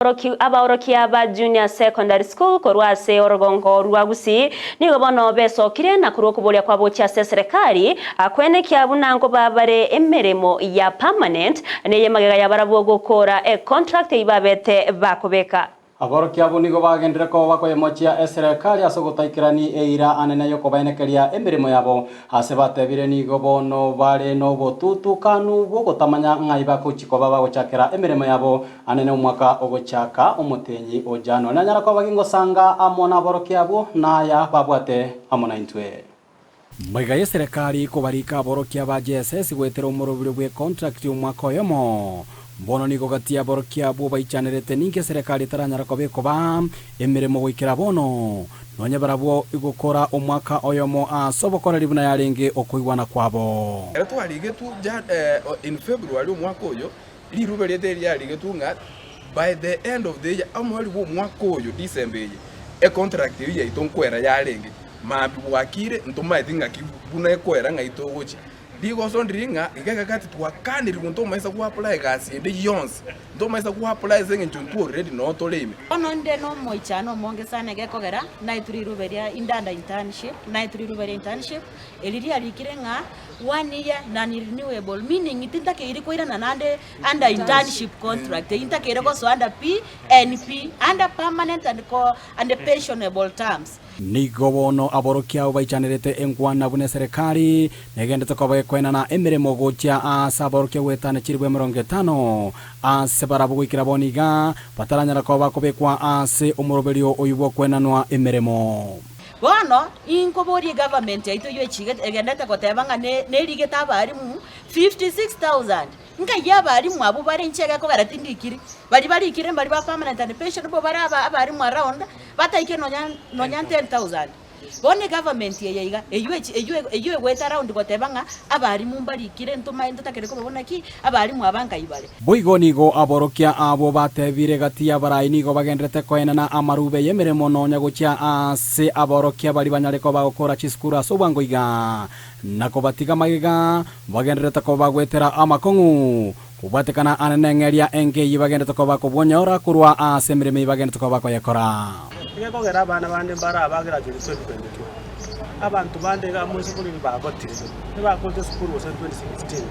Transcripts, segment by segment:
Abaorokia ba junior secondary school korwase orogongo rwa Gusii nigo bono besokire na kurokubolia kwa bocha serikali akwene kya bunango babare emeremo ya permanent neye magega ya barabo gukora contract ibabete bakobeka aborokia abo nigo bagendere ko bakoyemochia serikali asogotaikirani eira anene yoko baenekeria emeremo yabo ase batebire nigo bono bare no botutu kanu bogotamanya ngai bakochiko baba gochakera emeremo yabo anene umwaka ogochaka omutenyi ojano nanyara ko bagingo sanga amona aborokia abo naya babwate amona intwe Maiga ya serikali kubarika aborokia ba JSS gwetera umurubire bwe contract umwaka oyomo Bono nigo gatia borokia abo baichanerete ninge serikali taranyara ko beko ba emeremo gwikira bono nonya barabo igukora umwaka oyomo asobokora libuna yarenge okuigwana kwabo era twalige tu in February umwaka oyo lirubelete lyarige tu nga by the end of the year amwali bo umwaka oyo December ye contract ye itonkwera yarenge mabi wakire ntoma itinga kibuna ekwera nga itogochi digo sondringa igakakati twakaniri kunto maisa ku apply gasi ndi yons ndo maisa ku apply zenge ntuntu already no toleme ono nde no moichano mongesane gekogera naituriruberia indanda internship internship eliri alikirenga 1 year non renewable meaning itintake iri koira nande under internship contract intake iri ko so under PNP under permanent and pensionable terms nigo bono aborokia baichanerete engwana bune serikali negendete ko kwena na emeremo gocha asaborokia wetane chiribwe 50 asebara bugikira boniga bataranyara ko bakobekwa ase umuroberio oyubwo kwenanwa emeremo bono inkobori government yaito yo chiget egendete kotebanga ne ligeta abarimu 56000 nka yabarimu abo bare nchega ko baratindikiri bari ikire bari ba permanent and pension bo bara abarimu around bataike nonya 10000 bone government yeiga eyue weta round kotebanga abarimu bari ikire ntuma ndotakere ko babona ki abarimu abanka ibale boigo nigo aborokia abo batebire gatia barai nigo bagendrete koena na amarube yemeremo nonya gocha ase aborokia bari banyare ko bagokora chiskura sobango iga nako batiga magiga bagendrete ko bagwetera amakongu kubatekana anenengeria enge yibagendete ko bakobonyora kurwa ase mireme yibagendete ko bakoyekora Kogera abana bande mbara abagira cyo 2022 abantu bande ga mu school bagotire bakoze school was 2016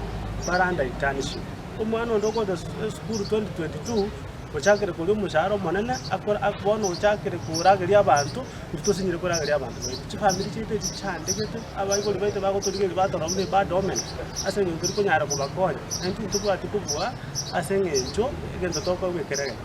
baranda internship umwana ndoko the school 2022 ochakere kuri musharo monene akora akubona ochakere kuragiri abantu bitosinyire kuragiri abantu family chite chande gete abayiko libaite bagotorige batora mu ba domain asenye kuri kunyara ko bakonya nti tuko atikubwa asenye njo genza toko wekerege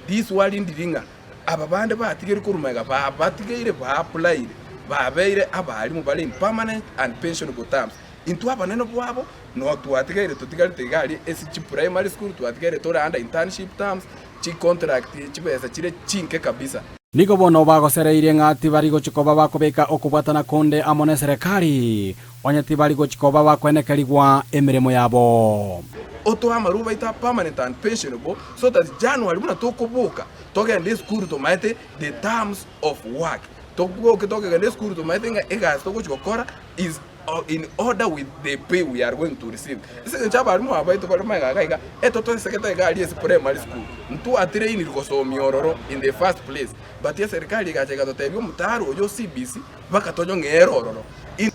this world indiringa ababande batigere kurumega batigere apply babeire abalimu bali permanent and pensionable terms into abanene bwabo no twatigere tutigare tegali esi primary school twatigere tora under internship terms chi contract chibesa chire chinke kabisa nigo bono bagosereire ngati barigo chikoba bakobeka okubwatana konde amone serikali onyati barigo chikoba bakwenekerigwa emeremo yabo oto amaruba ita permanent and pensionable so that January muna tokoboka togende school to maite the terms of work togende school to maite nga egas tokochokora is in order with the pay we are going to receive ise chaba arimu abaito barumanga kaiga etoto seketa gali ese primary school ntu atire ini rikoso miororo in the first place but ya serikali gacheka totebyo mutaro yo CBC bakatonyo ngerororo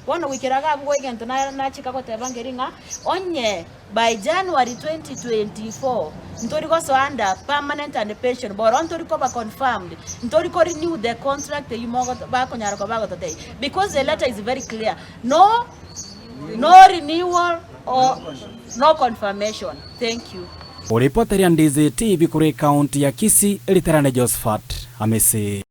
Bono wikiraga ngo igento na chika ko tebangeringa onye by January 2024 ntori ko so under permanent and pension but ntori ko ba confirmed ntori ko renew the contract you mogo ba ko nyara ko ba go today because the letter is very clear no renewal or no confirmation. Thank you. Reporter ya Ndizi TV kure county ya Kisii Eliterane Josephat amesi